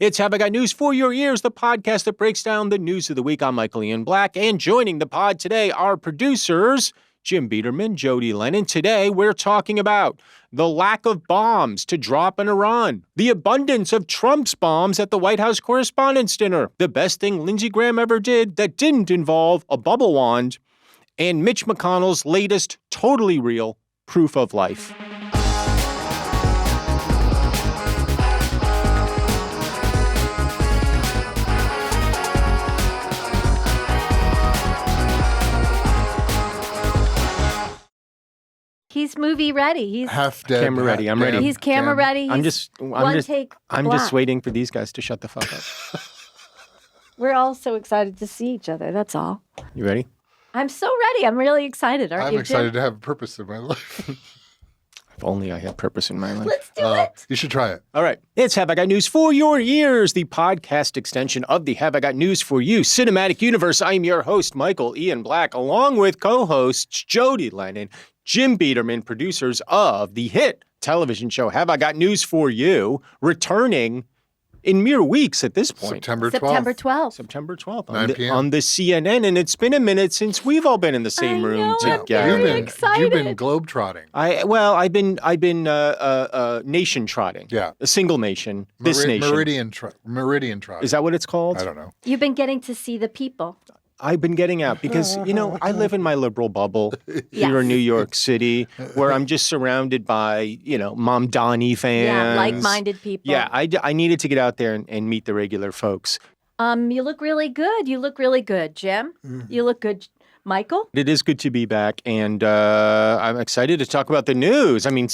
It's Have I Got News for Your Ears, the podcast that breaks down the news of the week. I'm Michael Ian Black, and joining the pod today are producers Jim Biederman, Jodi Lennon. Today, we're talking about the lack of bombs to drop in Iran, the abundance of Trump's bombs at the White House Correspondents Dinner, the best thing Lindsey Graham ever did that didn't involve a bubble wand, and Mitch McConnell's latest totally real proof of life. He's movie ready. He's half dead. Camera ready. I'm ready. He's camera ready. I'm just waiting for these guys to shut the fuck up. We're all so excited to see each other. That's all. You ready? I'm so ready. I'm really excited. I'm excited to have a purpose in my life. If only I had purpose in my life. Let's do it. You should try it. All right. It's Have I Got News for Your Ears, the podcast extension of the Have I Got News for You cinematic universe. I'm your host, Michael Ian Black, along with co-hosts Jodi Lennon, Jim Biederman, producers of the hit television show Have I Got News for You, returning in mere weeks at this point. September 12th. September 12th 9 p.m. on the CNN, and it's been a minute since we've all been in the same room together. I'm very excited. You've been globe-trotting. I've been nation trotting. Yeah. A single nation. This nation. Meridian trotting. Is that what it's called? I don't know. You've been getting to see the people. I've been getting out because, I live in my liberal bubble here in New York City where I'm just surrounded by, Mamdani fans. Yeah, like-minded people. Yeah, I needed to get out there and meet the regular folks. You look really good. You look really good, Jim. You look good, Michael. It is good to be back, and I'm excited to talk about the news. I mean,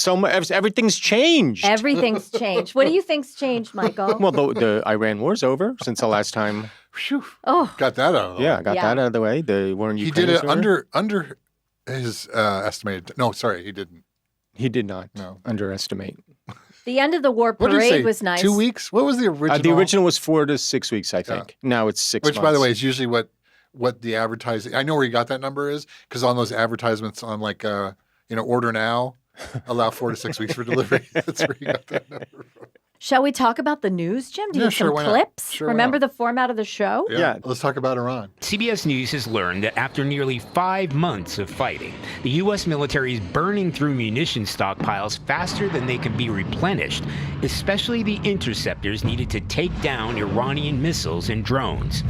everything's changed. Everything's changed. What do you think's changed, Michael? Well, the Iran war's over since the last time. Whew. Oh, Got that out of the way. Yeah, I got that out of the way. The war in Ukraine. He did it under his estimated. No, sorry, he didn't. He did not underestimate. the end of the war What did he say? parade was nice. 2 weeks? What was the original? The original was 4 to 6 weeks, I think. Now it's 6 months. Which, by the way, is usually what the advertising. I know where you got that number is because on those advertisements on order now, allow 4 to 6 weeks for delivery. That's where you got that number from. Shall we talk about the news, Jim? Do you have some clips? Sure, Remember the format of the show? Yeah. Let's talk about Iran. CBS News has learned that after nearly 5 months of fighting, the U.S. military is burning through munition stockpiles faster than they can be replenished, especially the interceptors needed to take down Iranian missiles and drones,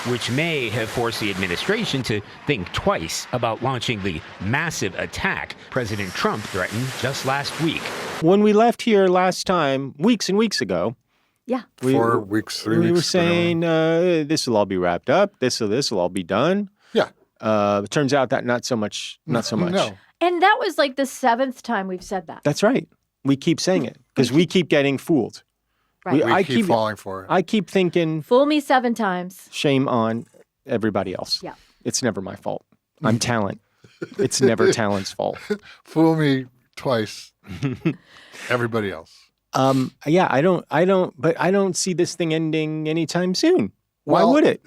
which may have forced the administration to think twice about launching the massive attack President Trump threatened just last week. When we left here last time, weeks and weeks ago, 4 weeks, 3 weeks. We were saying this will all be wrapped up. This will all be done. Yeah. It turns out that not so much. No. And that was like the 7th time we've said that. That's right. We keep saying it because we keep getting fooled. Right. We keep falling for it. I keep thinking, Fool me 7 times. shame on everybody else. Yeah. It's never my fault. I'm talent. It's never talent's fault. Fool me twice. Everybody else. Yeah, I don't see this thing ending anytime soon. Why would it?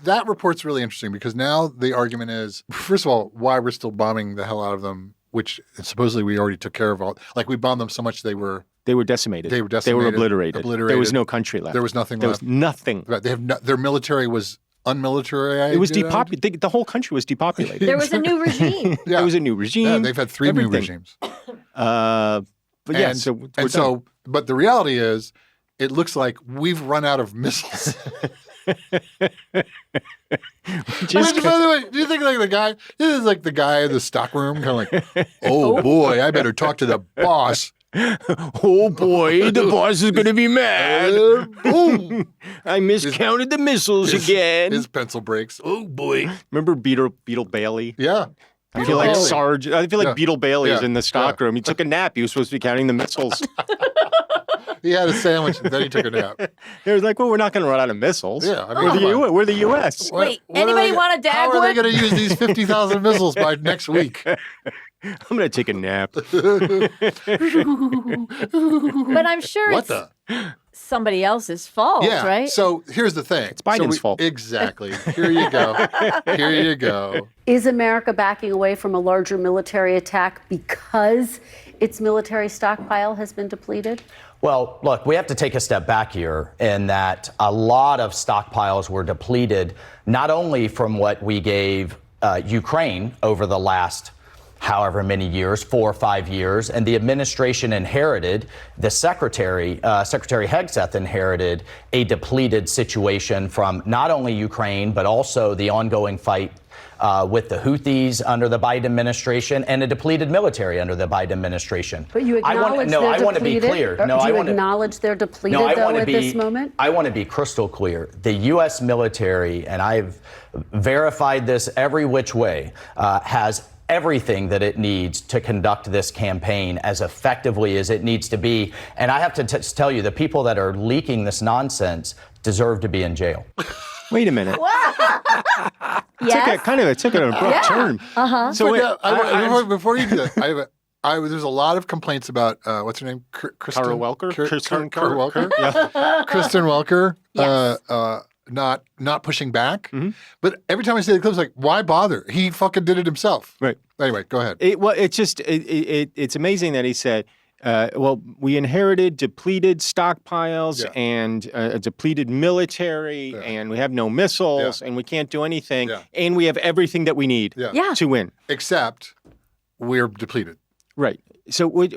That report's really interesting because now the argument is, first of all, why we're still bombing the hell out of them, which supposedly we already took care of all. Like we bombed them so much they were decimated. They were decimated. They were obliterated. There was no country left. There was nothing left. left. There was nothing. Right. Their military was unmilitarized. It was depopulated. The whole country was depopulated. There was a new regime. Yeah. There was a new regime. Yeah, they've had 3 new regimes. But the reality is, it looks like we've run out of missiles. By the way, do you think like the guy? This is like the guy in the stockroom, kind of like, oh boy, I better talk to the boss. Oh boy, the boss is going to be mad. Boom! I miscounted the missiles again. His pencil breaks. Oh boy! Remember Beetle Bailey? Yeah. I feel like Sarge. I feel like Beetle Bailey is in the stockroom. Yeah. He took a nap. He was supposed to be counting the missiles. He had a sandwich and then he took a nap. He was like, well, we're not going to run out of missiles. Yeah, I mean, we're the U.S. Wait, anybody want a Dagwood? How are they going to use these 50,000 missiles by next week? I'm going to take a nap. But I'm sure What the? somebody else's fault, Yeah. right? So here's the thing. It's Biden's fault. Exactly. Here you go. Here you go. Is America backing away from a larger military attack because its military stockpile has been depleted? Well, look, we have to take a step back here in that a lot of stockpiles were depleted, not only from what we gave Ukraine over the last however many years, 4 or 5 years, and the administration inherited, the Secretary Hegseth inherited a depleted situation from not only Ukraine, but also the ongoing fight with the Houthis under the Biden administration and a depleted military under the Biden administration. But you acknowledge they're depleted? I want to be clear. Do you acknowledge they're depleted, though, at this moment? I want to be crystal clear. The U.S. military, and I've verified this every which way, has everything that it needs to conduct this campaign as effectively as it needs to be. And I have to tell you, the people that are leaking this nonsense deserve to be in jail. Wait a minute. Yes. It took an abrupt turn. Uh-huh. So wait, before you do that, there's a lot of complaints about what's her name, Kristen Welker. Kristen Welker. Yeah. Kristen Welker. Yes. Not pushing back. Mm-hmm. But every time I see the clips, like, why bother? He fucking did it himself. Right. Anyway, go ahead. It's amazing that he said, we inherited depleted stockpiles and a depleted military, and we have no missiles, and we can't do anything, and we have everything that we need to win. Except we're depleted. Right. So And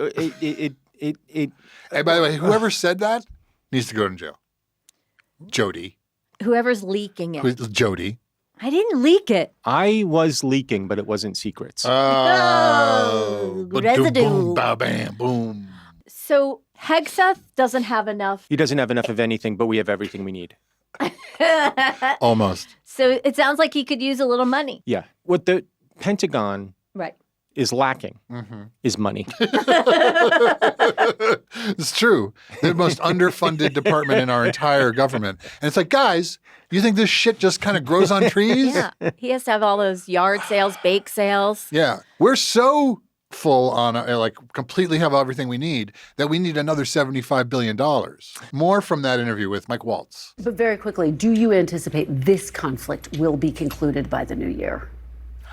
by the way, whoever said that needs to go to jail. Jodi. Whoever's leaking it. Jodi. I didn't leak it. I was leaking, but it wasn't secrets. Residue. Boom, bow, bam, boom. So Hegseth doesn't have enough. He doesn't have enough of anything, but we have everything we need. Almost. So it sounds like he could use a little money. Yeah. What the Pentagon is lacking is money. It's true. The most underfunded department in our entire government. And it's like, guys, you think this shit just kind of grows on trees? Yeah. He has to have all those yard sales, bake sales. Yeah. We're so full on, completely have everything we need that we need another $75 billion. More from that interview with Mike Waltz. But very quickly, do you anticipate this conflict will be concluded by the new year?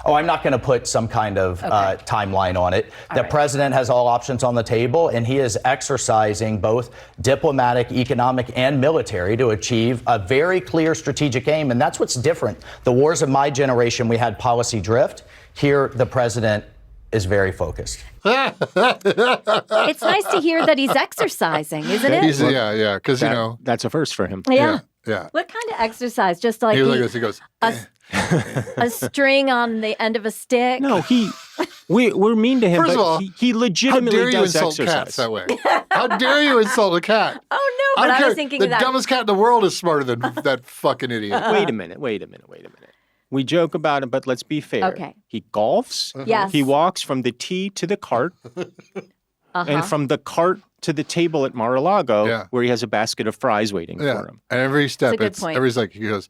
Oh, I'm not going to put some kind of timeline on it. The president has all options on the table, and he is exercising both diplomatic, economic, and military to achieve a very clear strategic aim. And that's what's different. The wars of my generation, we had policy drift. Here, the president is very focused. It's nice to hear that he's exercising, isn't it? Yeah, because, that's a first for him. Yeah. Yeah. What kind of exercise? Just like he goes, a string on the end of a stick? No, we're mean to him, First but of all, he legitimately does insult exercise. Cats that way? How dare you insult a cat? Oh, no, but I was thinking the of that. dumbest cat in the world is smarter than that fucking idiot. Wait a minute. We joke about it, but let's be fair. Okay. He golfs. Yes. He walks from the tee to the cart, and from the cart to the table at Mar-a-Lago, where he has a basket of fries waiting for him. And every step, point. everybody's like, he goes,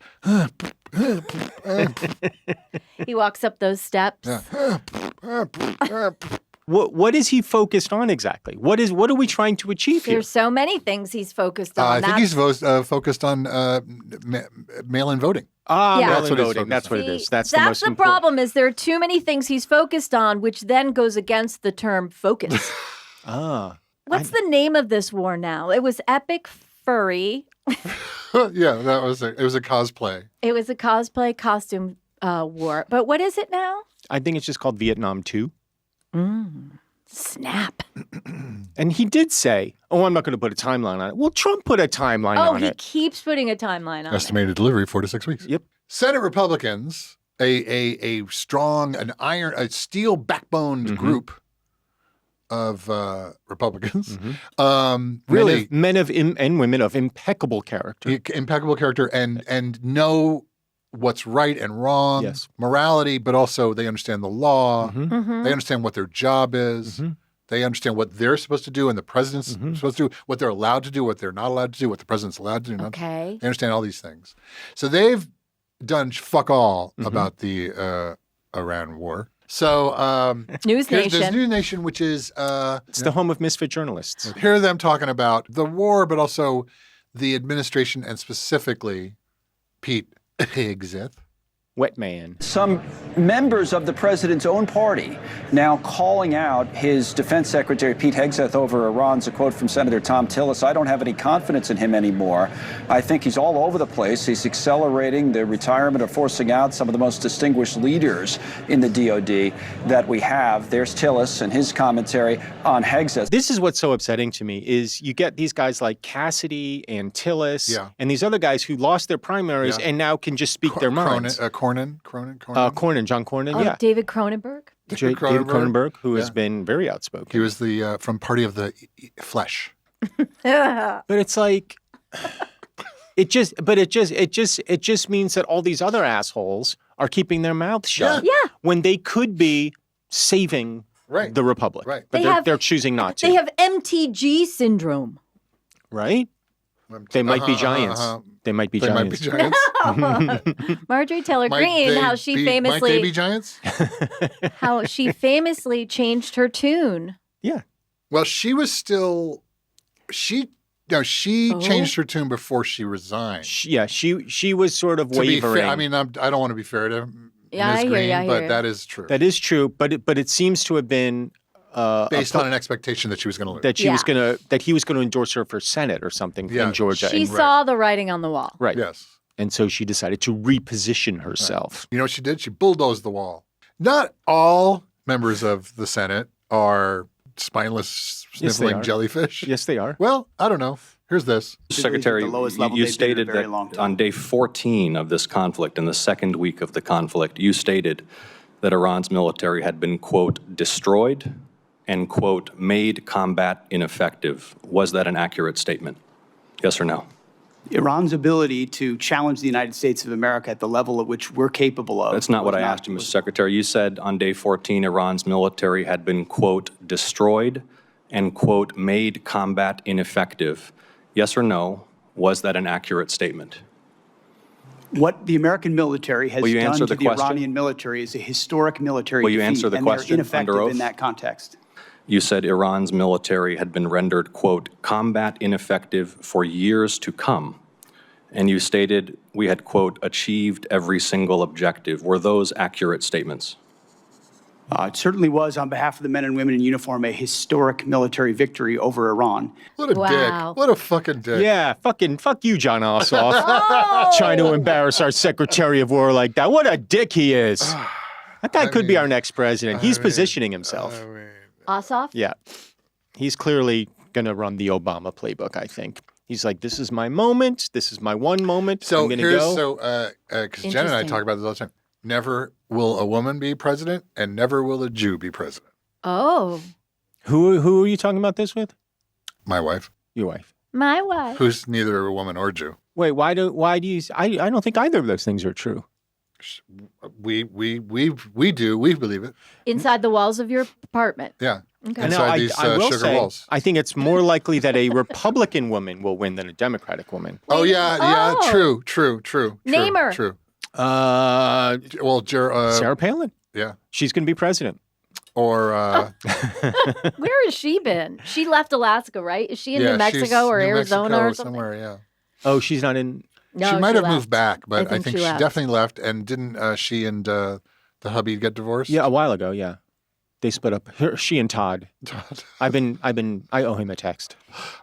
He walks up those steps. What is he focused on exactly? What are we trying to achieve here? There's so many things he's focused on. I think he's focused on mail-in voting. Mail-in voting. That's what it is. That's the most important. Problem is there are too many things he's focused on, which then goes against the term focus. What's the name of this war now? It was Epic Furry. Yeah, it was a cosplay. It was a cosplay costume war. But what is it now? I think it's just called Vietnam 2. Snap. And he did say, I'm not going to put a timeline on it. Well, Trump put a timeline on it. Oh, he keeps putting a timeline on Estimated delivery 4 to 6 weeks. Yep. Senate Republicans, a strong, a steel backboned group of Republicans, really men and women of impeccable character, and know what's right and wrong, morality, but also they understand the law. They understand what their job is. They understand what they're supposed to do and the president's supposed to do, what they're allowed to do, what they're not allowed to do, what the president's allowed to do. Okay. They understand all these things. So they've done fuck all about the Iran war. So News Nation. There's News Nation, which is it's the home of misfit journalists. Hear them talking about the war, but also the administration and specifically Pete Hegseth. Wet man. Some members of the president's own party now calling out his defense secretary, Pete Hegseth, over Iran's a quote from Senator Tom Tillis. I don't have any confidence in him anymore. I think he's all over the place. He's accelerating the retirement or forcing out some of the most distinguished leaders in the DOD that we have. There's Tillis and his commentary on Hegseth. This is what's so upsetting to me is you get these guys like Cassidy and Tillis and these other guys who lost their primaries and now can just speak their minds. John Cornyn, David Cronenberg? David Cronenberg, who has been very outspoken. He was the from Party of the Flesh. But it's like, it just means that all these other assholes are keeping their mouths shut when they could be saving the Republic. Right. But they're choosing not to. They have MTG syndrome. Right? They might be giants. They might be giants. Marjorie Taylor Greene, how she famously... Might they be giants? How she famously changed her tune. Yeah. Well, she was still... She changed her tune before she resigned. She was sort of wavering. To be fair, I mean, I don't want to be fair to Ms. Greene, but that is true. That is true, but it seems to have been... based on an expectation that she was going to lose. That he was going to endorse her for Senate or something in Georgia. She saw the writing on the wall. Right. Yes. And so she decided to reposition herself. Right. You know what she did? She bulldozed the wall. Not all members of the Senate are spineless, sniffling jellyfish. Yes, they are. Well, I don't know. Here's this. Secretary, you stated that on day 14 of this conflict, in the second week of the conflict, you stated that Iran's military had been, quote, destroyed and, quote, made combat ineffective. Was that an accurate statement? Yes or no? Iran's ability to challenge the United States of America at the level at which we're capable of. That's not what I asked you, Mr. Secretary. You said on day 14, Iran's military had been, quote, destroyed and, quote, made combat ineffective. Yes or no? Was that an accurate statement? What the American military has done to the question? Iranian military is a historic military defeat, answer the and question they're ineffective under oath? in that context. You said Iran's military had been rendered, quote, combat ineffective for years to come. And you stated we had, quote, achieved every single objective. Were those accurate statements? It certainly was, on behalf of the men and women in uniform, a historic military victory over Iran. What a dick. What a fucking dick. Yeah, fuck you, John Ossoff. Trying to embarrass our Secretary of War like that. What a dick he is. That guy could be our next president. He's positioning himself. Ossoff? Yeah. He's clearly going to run the Obama playbook, I think. He's like, this is my moment. This is my one moment. I'm going to go. Because Jen and I talk about this all the time. Never will a woman be president, and never will a Jew be president. Oh. Who are you talking about this with? My wife. Your wife. My wife. Who's neither a woman or Jew. Wait, why do you? I don't think either of those things are true. We believe it. Inside the walls of your apartment. Yeah. Okay. Inside these sugar walls. I think it's more likely that a Republican woman will win than a Democratic woman. Oh yeah, true. Name her. True. Sarah Palin. Yeah. She's going to be president. Or where has she been? She left Alaska, right? Is she in New Mexico or Arizona or something? Somewhere, yeah. Oh, she's not in. No, she might have moved back, but I think she left. definitely left. And didn't she and the hubby get divorced? Yeah, a while ago. Yeah, they split up. She and Todd. I owe him a text.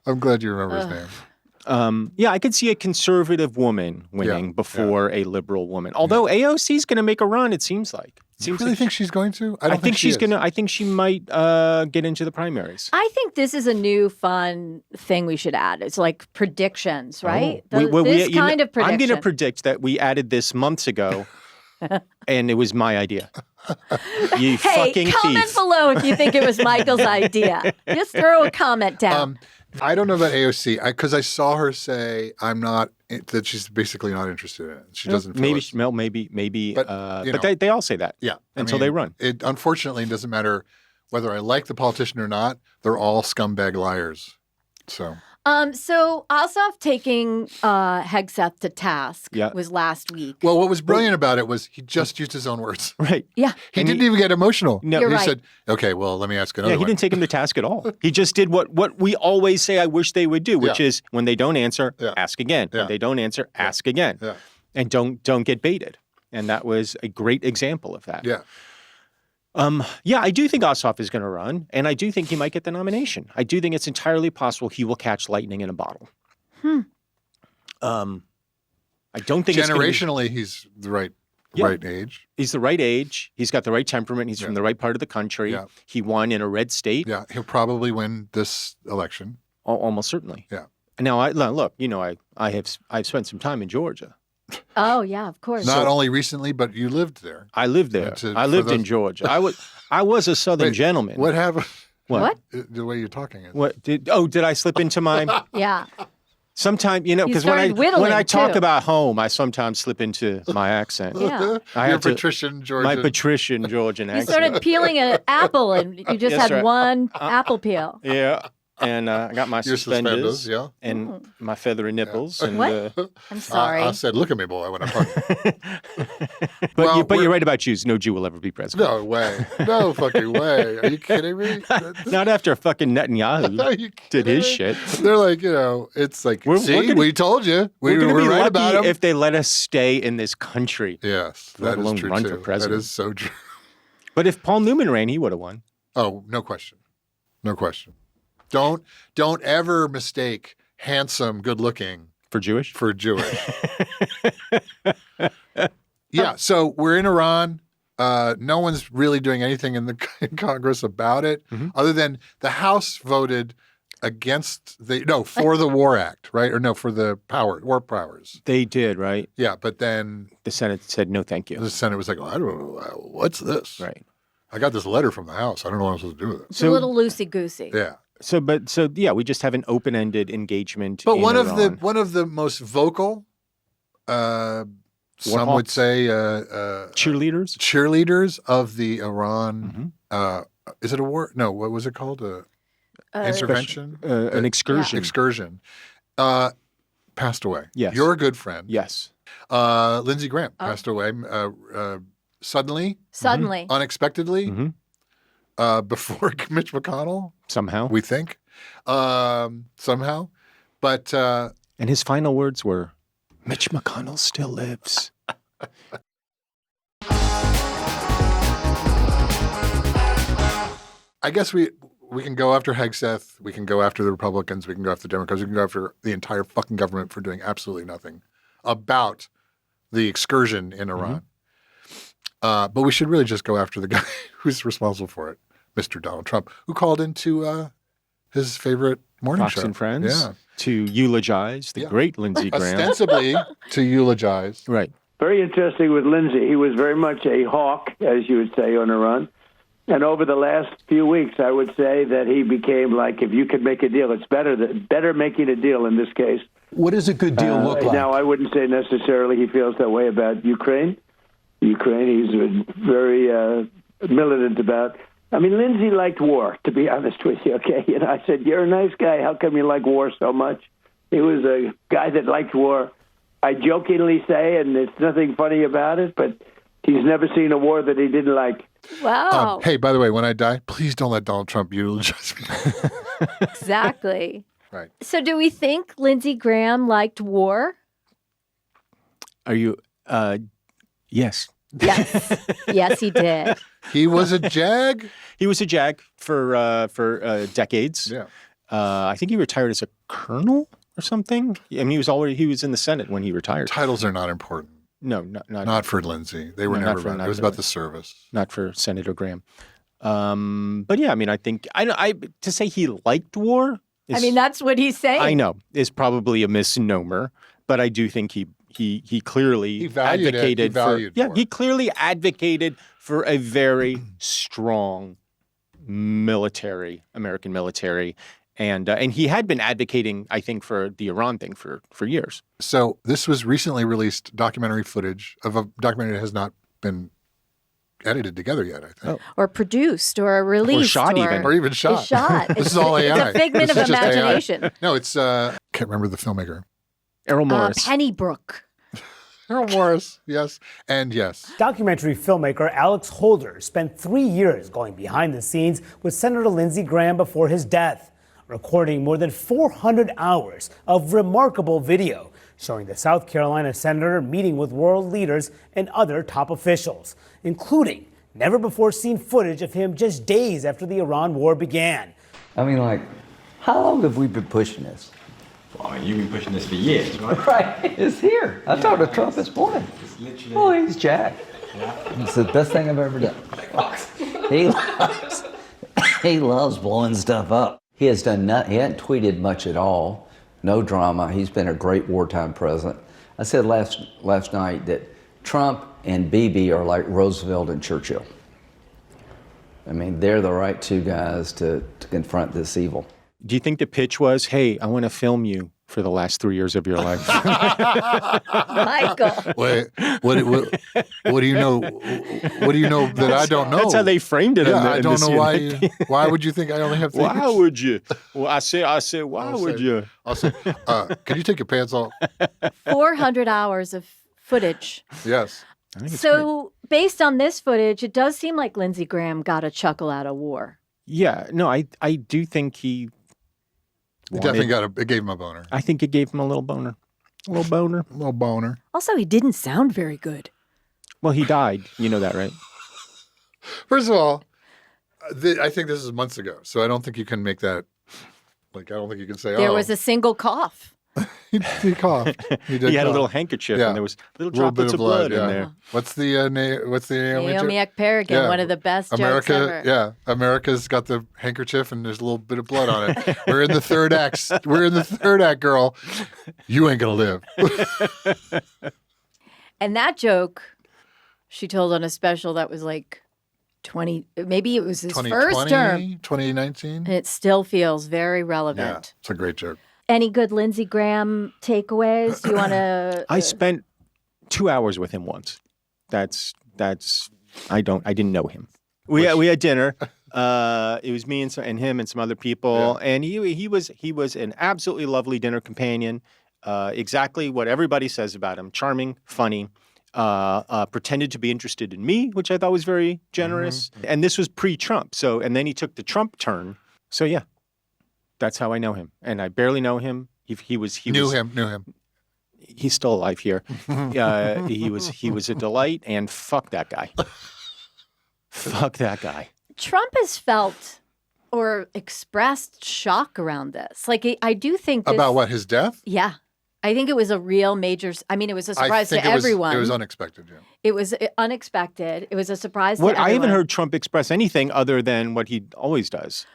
I'm glad you remember his name. Yeah, I could see a conservative woman winning before a liberal woman. Although AOC is going to make a run, it seems like. You really think she's going to? I think she's going to. I think she might get into the primaries. I think this is a new fun thing we should add. It's like predictions, right? Of prediction. I'm going to predict that we added this months ago, and it was my idea. You fucking comment thief. below if you think it was Michael's idea. Just throw a comment down. I don't know about AOC because I saw her say that she's basically not interested in it. She doesn't feel maybe. But they all say that. Yeah, until they run. It unfortunately doesn't matter whether I like the politician or not. They're all scumbag liars. So Ossoff taking Hegseth to task was last week. Well, what was brilliant about it was he just used his own words. Right. Yeah. He didn't even get emotional. No, he said, "Okay, well, let me ask another one." He didn't take him to task at all. He just did what we always say I wish they would do, which is when they don't answer, ask again. When they don't answer, ask again. Yeah. And don't get baited. And that was a great example of that. Yeah. Yeah, I do think Ossoff is going to run, and I do think he might get the nomination. I do think it's entirely possible he will catch lightning in a bottle. I don't think generationally he's the right age. He's the right age. He's got the right temperament. He's from the right part of the country. Yeah. He won in a red state. Yeah, he'll probably win this election. Almost certainly. Yeah. Now, look, I've spent some time in Georgia. Oh yeah, of course. Not only recently, but you lived there. I lived there. I lived in Georgia. I was a Southern gentleman. What happened? What? The way you're talking is. What did I slip into my? Yeah. Sometimes, because when I talk about home, I sometimes slip into my accent. Yeah. Your patrician Georgian. My patrician Georgian accent. You started peeling an apple and you just had right. one apple peel. Yeah. And I got my suspenders and my feathery nipples. And, what? I'm sorry. I said, look at me, boy, when I'm talking. But you're right about Jews. No Jew will ever be president. No way. No fucking way. Are you kidding me? Not after fucking Netanyahu did his shit. They're like, it's like, we told you. We We're were right about him. If they let us stay in this country. Yes, let that alone is true run too. for president. That is so true. But if Paul Newman ran, he would have won. Oh, no question. No question. Don't ever mistake handsome, good-looking for Jewish. Yeah. So we're in Iran. No one's really doing anything in Congress about it, other than the House voted for the War Act, right? Or no, for the war powers. They did, right? Yeah, but then the Senate said no, thank you. The Senate was like, I don't know, what's this? Right. I got this letter from the House. I don't know what I'm supposed to do with it. It's a little loosey-goosey. Yeah. So we just have an open-ended engagement. But one Iran. of the most vocal, some would say, cheerleaders of the Iran. Is it a war? No, what was it called? Intervention, an excursion. Excursion. Passed away. Yes, you're a good friend. Yes. Lindsey Graham passed away suddenly, unexpectedly. Before Mitch McConnell. Somehow. We think. Somehow. But and his final words were, Mitch McConnell still lives. I guess we can go after Hegseth, we can go after the Republicans, we can go after the Democrats, we can go after the entire fucking government for doing absolutely nothing about the excursion in Iran. But we should really just go after the guy who's responsible for it. Mr. Donald Trump, who called into his favorite morning Fox show. and Friends to eulogize the great Lindsey Graham. Ostensibly to eulogize. Right. Very interesting with Lindsey. He was very much a hawk, as you would say, on Iran. And over the last few weeks, I would say that he became like, if you could make a deal, it's better making a deal in this case. What does a good deal look like? Now, I wouldn't say necessarily he feels that way about Ukraine. He's very militant about. I mean, Lindsey liked war, to be honest with you, okay? I said, you're a nice guy. How come you like war so much? He was a guy that liked war. I jokingly say, and there's nothing funny about it, but he's never seen a war that he didn't like. Wow. Hey, by the way, when I die, please don't let Donald Trump eulogize me. Exactly. Right. So do we think Lindsey Graham liked war? Are you, yes. Yes. Yes, he did. He was a JAG? He was a JAG for decades. Yeah. I think he retired as a colonel or something. I mean, he was in the Senate when he retired. Titles are not important. No, not for Lindsey. They were never about it. It was about the service. Not for Senator Graham. But yeah, I mean, I think to say he liked war. That's what he's saying. I know is probably a misnomer, but I do think he clearly advocated he clearly advocated for a very strong American military. And he had been advocating, I think, for the Iran thing for years. So this was recently released documentary footage of a documentary that has not been edited together yet, I think. Or produced or released. Or even shot. This is all AI. It's a figment of imagination. No, it's, can't remember the filmmaker. Errol Morris. Pennybrook. Errol Morris, yes, and yes. Documentary filmmaker Alex Holder spent 3 years going behind the scenes with Senator Lindsey Graham before his death, recording more than 400 hours of remarkable video showing the South Carolina senator meeting with world leaders and other top officials, including never-before-seen footage of him just days after the Iran war began. I mean, like, how long have we been pushing this? Well, I mean, you've been pushing this for years, right? Right. It's here. I talked to Trump this morning. It's literally... Oh, he's jacked. Yeah. It's the best thing I've ever done. He loves blowing stuff up. He has done nothing. He hasn't tweeted much at all. No drama. He's been a great wartime president. I said last night that Trump and Bibi are like Roosevelt and Churchill. I mean, they're the right two guys to confront this evil. Do you think the pitch was, hey, I want to film you for the last 3 years of your life? Michael. Wait, what do you know? What do you know that I don't know? That's how they framed it. Yeah, I don't know why. Why would you think I only have 3 years? Why would you? Well, I said, why would you? I'll say, can you take your pants off? 400 hours of footage. Yes. So based on this footage, it does seem like Lindsey Graham got a chuckle out of war. Yeah, no, I do think he definitely it gave him a boner. I think it gave him a little boner. A little boner. A little boner. Also, he didn't sound very good. Well, he died. You know that, right? First of all, I think this is months ago, so I don't think you can make that, like, I don't think you can say, There was a single cough. He coughed. He had a little handkerchief, and there was little droplets of blood in there. What's the Naomi Ekperigin, one of the best jokes ever. Yeah, America's got the handkerchief, and there's a little bit of blood on it. We're in the third act. We're in the third act, girl. You ain't gonna live. And that joke, she told on a special that was like 20, maybe it was his first term. 2019. And it still feels very relevant. Yeah, it's a great joke. Any good Lindsey Graham takeaways? Do you want to? I spent 2 hours with him once. I didn't know him. We had dinner. It was me and him and some other people, and he was an absolutely lovely dinner companion. Exactly what everybody says about him: charming, funny. Pretended to be interested in me, which I thought was very generous. Mm-hmm. And this was pre-Trump, and then he took the Trump turn. So yeah. That's how I know him, and I barely know him. He was knew him. He's still alive here. He was a delight, and fuck that guy. Fuck that guy. Trump has felt or expressed shock around this. Like I do think about what, his death? Yeah, I think it was a real major. I mean, it was a surprise to everyone. It was unexpected. Yeah. It was unexpected. It was a surprise to everyone. I haven't heard Trump express anything other than what he always does.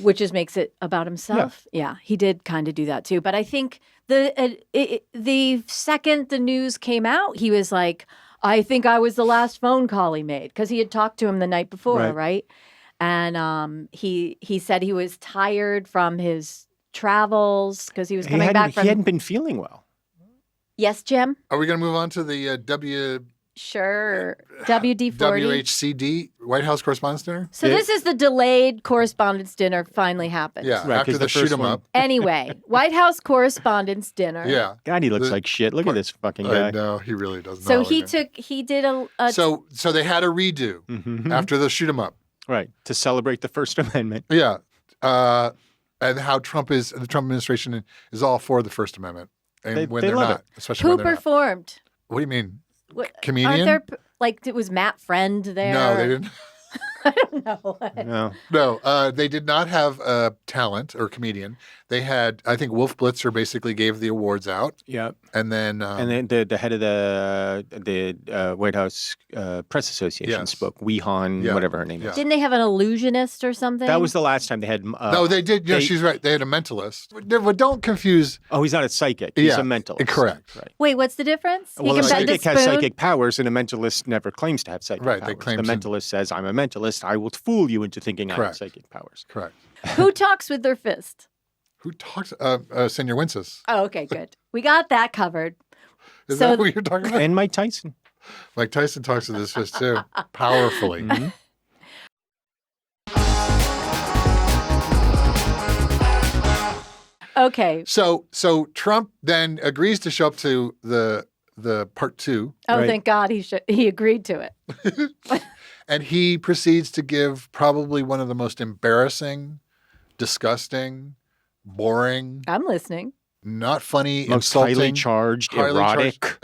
Which just makes it about himself. Yeah, he did kind of do that too. But I think the second the news came out, he was like, I think I was the last phone call he made, because he had talked to him the night before, right? And he said he was tired from his travels because he was coming back from... He hadn't been feeling well. Yes, Jim? Are we going to move on to the Sure. WD-40. WHCD, White House Correspondents Dinner? So this is the delayed Correspondents Dinner finally happened. Yeah, right, after the shoot 'em up. Anyway, White House Correspondents Dinner. Yeah. God, he looks like shit. Look at this fucking guy. No, he really doesn't. So he did a So they had a redo after the shoot 'em up. Right, to celebrate the First Amendment. Yeah. And how the Trump administration is all for the First Amendment. And when they're not, especially when they're not. Who performed? What do you mean? Comedian? Aren't there, it was Matt Friend there? No, they didn't. I don't know. No, they did not have talent or comedian. They had, I think Wolf Blitzer basically gave the awards out. Yeah. And then the head of the White House Press Association spoke. Weehan, whatever her name is. Didn't they have an illusionist or something? That was the last time they had. No, they did. Yeah, she's right. They had a mentalist. But don't confuse. Oh, he's not a psychic. He's a mentalist. Correct. Right. Wait, what's the difference? Well, a psychic has psychic powers, and a mentalist never claims to have psychic powers. They claim the mentalist says, I'm a mentalist. I will fool you into thinking I have psychic powers. Correct. Who talks with their fist? Who talks? Senor Wences. Oh, okay, good. We got that covered. Is that what you're talking about? And Mike Tyson. Mike Tyson talks with his fist too, powerfully. Mm-hmm. Okay. So Trump then agrees to show up to the part 2. Oh, right? Thank God he agreed to it. And he proceeds to give probably one of the most embarrassing, disgusting, boring. I'm listening. not funny, most insulting, highly charged, erotic,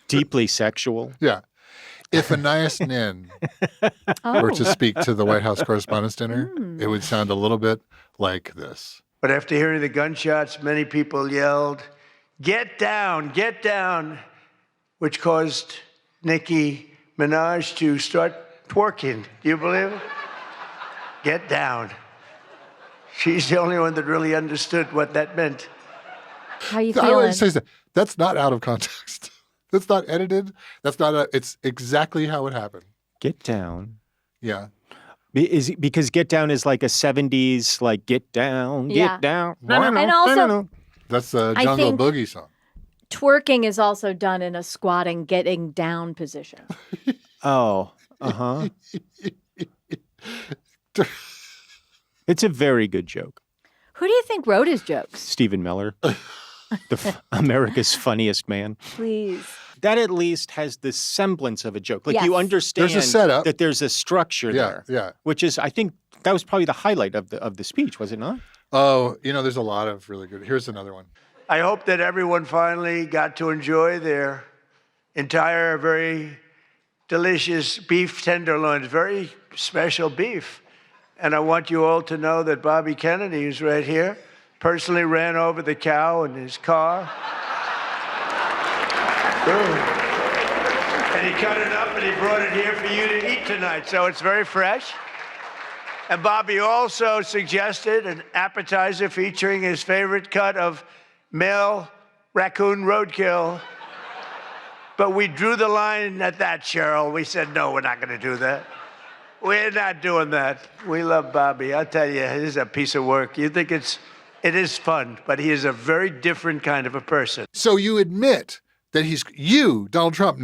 deeply sexual. Yeah. If Anais Nin were to speak to the White House Correspondents Dinner, it would sound a little bit like this. But after hearing the gunshots, many people yelled, get down, which caused Nicki Minaj to start twerking. Do you believe it? Get down. She's the only one that really understood what that meant. How you I feeling? always say that. That's not out of context. That's not edited. That's not. It's exactly how it happened. Get down. Yeah. Because get down is like a 70s, like get down, get down. And also, that's the Jungle Boogie song. Twerking is also done in a squatting, getting down position. Oh, uh-huh. It's a very good joke. Who do you think wrote his jokes? Stephen Miller, America's funniest man. Please. That at least has the semblance of a joke. Like Yes. you understand There's a setup. that there's a structure there. Yeah. Which is, I think, that was probably the highlight of the speech, was it not? Oh, there's a lot of really good. Here's another one. I hope that everyone finally got to enjoy their entire, very delicious beef tenderloins, very special beef. And I want you all to know that Bobby Kennedy, who's right here, personally ran over the cow in his car. And he cut it up and he brought it here for you to eat tonight. So it's very fresh. And Bobby also suggested an appetizer featuring his favorite cut of male raccoon roadkill. But we drew the line at that, Cheryl. We said, no, we're not going to do that. We're not doing that. We love Bobby. I'll tell you, it is a piece of work. You think it is fun, but he is a very different kind of a person. So you admit that Donald Trump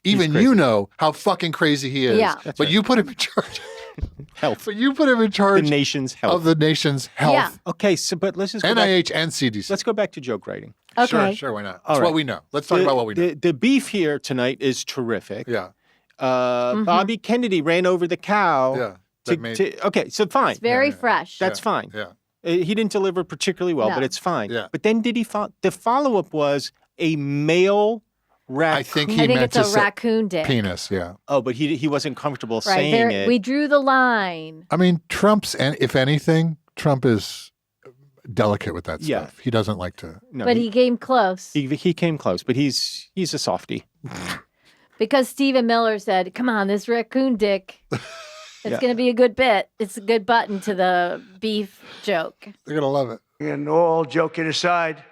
even you know how fucking crazy he is. Yeah. But you put him in charge. Health. But you put him in charge The nation's health. of the nation's health. Yeah. Okay, so but let's just go NIH back. and CDC. Let's go back to joke writing. Okay. Sure, why not? All That's right. what we know. Let's talk about what we know. The beef here tonight is terrific. Yeah. Bobby Kennedy ran over the cow. Yeah. Okay, so fine. It's very fresh. That's fine. Yeah. He didn't deliver particularly well, No. but it's fine. Yeah. But then the follow-up was a male raccoon. I think I he think meant it's to a say raccoon dick. penis, yeah. Oh, but he wasn't comfortable Right. saying it. We drew the line. I mean, if anything, Trump is delicate with that stuff. Yeah. He doesn't like to. No, But he came close. he came close, but he's a softie. Because Stephen Miller said, come on, this raccoon dick. It's Yeah. going to be a good bit. It's a good button to the beef joke. They're gonna love it. And all joking aside,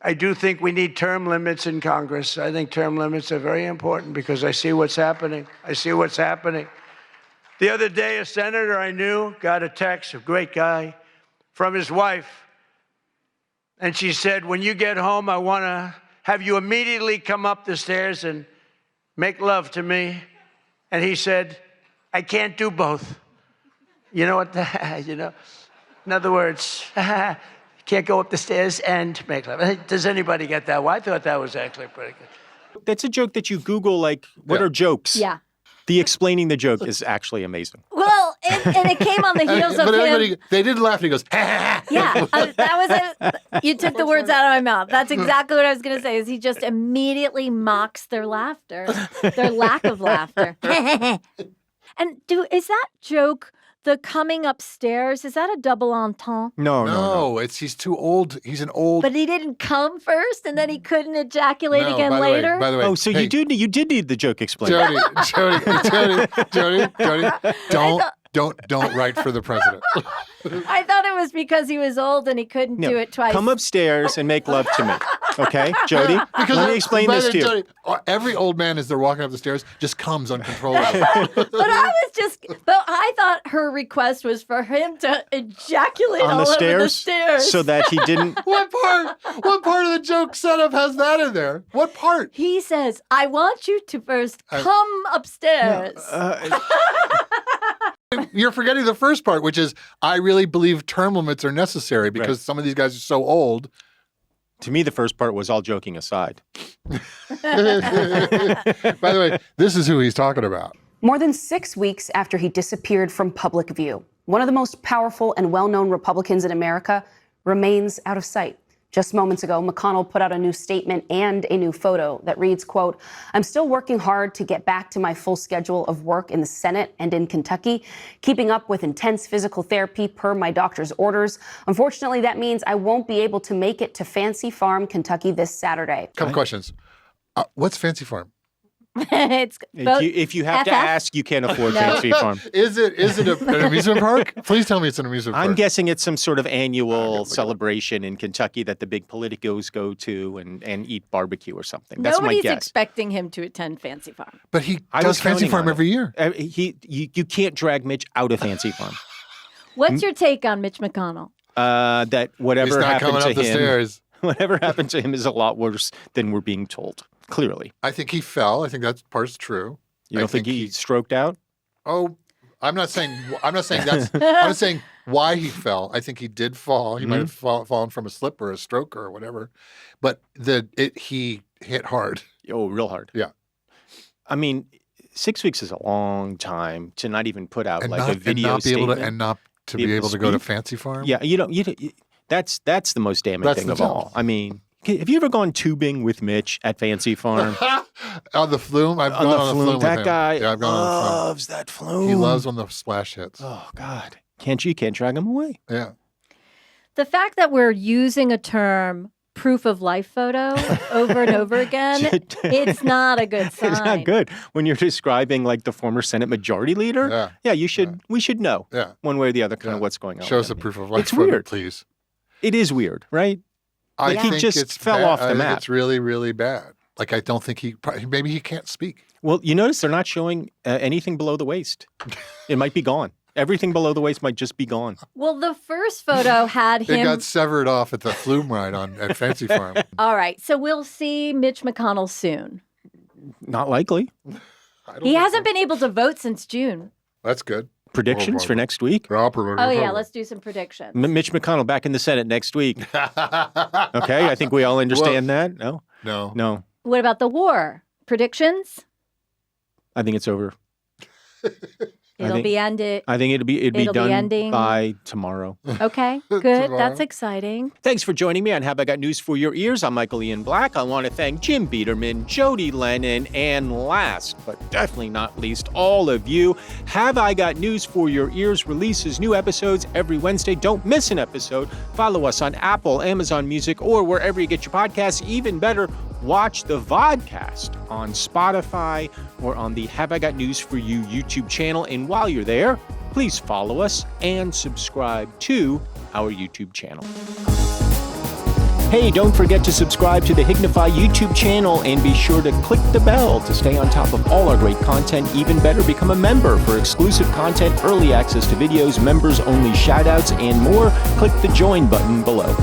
I do think we need term limits in Congress. I think term limits are very important because I see what's happening. The other day, a senator I knew got a text, a great guy, from his wife. And she said, when you get home, I want to have you immediately come up the stairs and make love to me. And he said, I can't do both. You know what? In other words, can't go up the stairs and make love. Does anybody get that? Well, I thought that was actually pretty good. That's a joke that you Google, like, what are jokes? Yeah. The explaining the joke is actually amazing. Well, and it came on the heels of But him. everybody, they did laugh and he goes, Yeah, that was it. You took the words out of my mouth. That's exactly what I was going to say, is he just immediately mocks their laughter, their lack of laughter. And is that joke, the coming upstairs, is that a double entendre? No. he's too old. He's an old. But he didn't come first and then he couldn't ejaculate again by the way- later? by the way, Oh, so hey, you did need the joke explained. Jodi, don't write for the president. I thought it was because he was old and he couldn't do it twice. Come upstairs and make love to me. Okay, Jodi? Let me explain this to you. Jodi, every old man, as they're walking up the stairs, just comes uncontrollably. But I thought her request was for him to ejaculate On all the over the stairs, stairs. so that he didn't. What part of the joke setup has that in there? What part? He says, I want you to first come upstairs. You're forgetting the first part, which is I really believe term limits are necessary because some of these guys are so old. To me, the first part was all joking aside. By the way, this is who he's talking about. More than 6 weeks after he disappeared from public view, one of the most powerful and well-known Republicans in America remains out of sight. Just moments ago, McConnell put out a new statement and a new photo that reads, quote, "I'm still working hard to get back to my full schedule of work in the Senate and in Kentucky, keeping up with intense physical therapy per my doctor's orders. Unfortunately, that means I won't be able to make it to Fancy Farm, Kentucky this Saturday." Couple questions. What's Fancy Farm? It's if you have to ask, you can't afford Fancy Farm. Is it an amusement park? Please tell me it's an amusement park. I'm guessing it's some sort of annual celebration in Kentucky that the big politicos go to and eat barbecue or something. That's Nobody's my guess. expecting him to attend Fancy Farm. But he does Fancy Farm every year. You can't drag Mitch out of Fancy Farm. What's your take on Mitch McConnell? That whatever happened to him, stairs. whatever happened to him is a lot worse than we're being told. Clearly, I think he fell. I think that part's true. You don't think he stroked out? Oh, I'm not saying that's. I'm saying why he fell. I think he did fall. He might have fallen from a slip or a stroke or whatever, but he hit hard. Oh, real hard. Yeah. I mean, 6 weeks is a long time to not even put out a video statement. And not to be able to go to Fancy Farm. Yeah, that's the most damning thing of all. I mean, have you ever gone tubing with Mitch at Fancy Farm? On the flume? I've gone on the flume. That with guy him. Yeah, I've gone loves on the that flume. He loves when the splash hits. Oh, God. Can't drag him away. Yeah. The fact that we're using a term proof of life photo over and over again, it's not a good sign. It's not good. When you're describing like the former Senate Majority Leader, we should know one way or the other kind of what's going on. Show us a proof of life it's photo, weird. Please. It is weird, right? I think he just it's fell bad. off the I think map. it's really, really bad. Like, I don't think maybe he can't speak. Well, you notice they're not showing anything below the waist. It might be gone. Everything below the waist might just be gone. Well, the first photo had him. It got severed off at the flume ride at Fancy Farm. All right. So we'll see Mitch McConnell soon. Not likely. He hasn't been able to vote since June. That's good. Predictions for next week? Oh, yeah. Let's do some predictions. Mitch McConnell back in the Senate next week. Okay. I think we all understand that. No? No. What about the war? Predictions? I think it's over. It'll be ended. I think it'd be done ending by tomorrow. Okay, good. That's exciting. Thanks for joining me on Have I Got News for Your Ears. I'm Michael Ian Black. I want to thank Jim Biederman, Jodi Lennon, and last but definitely not least, all of you. Have I Got News for Your Ears releases new episodes every Wednesday. Don't miss an episode. Follow us on Apple, Amazon Music, or wherever you get your podcasts. Even better, watch the VODCAST on Spotify or on the Have I Got News for You YouTube channel. And while you're there, please follow us and subscribe to our YouTube channel. Hey, don't forget to subscribe to the Hignify YouTube channel and be sure to click the bell to stay on top of all our great content. Even better, become a member for exclusive content, early access to videos, members-only shoutouts, and more. Click the join button below.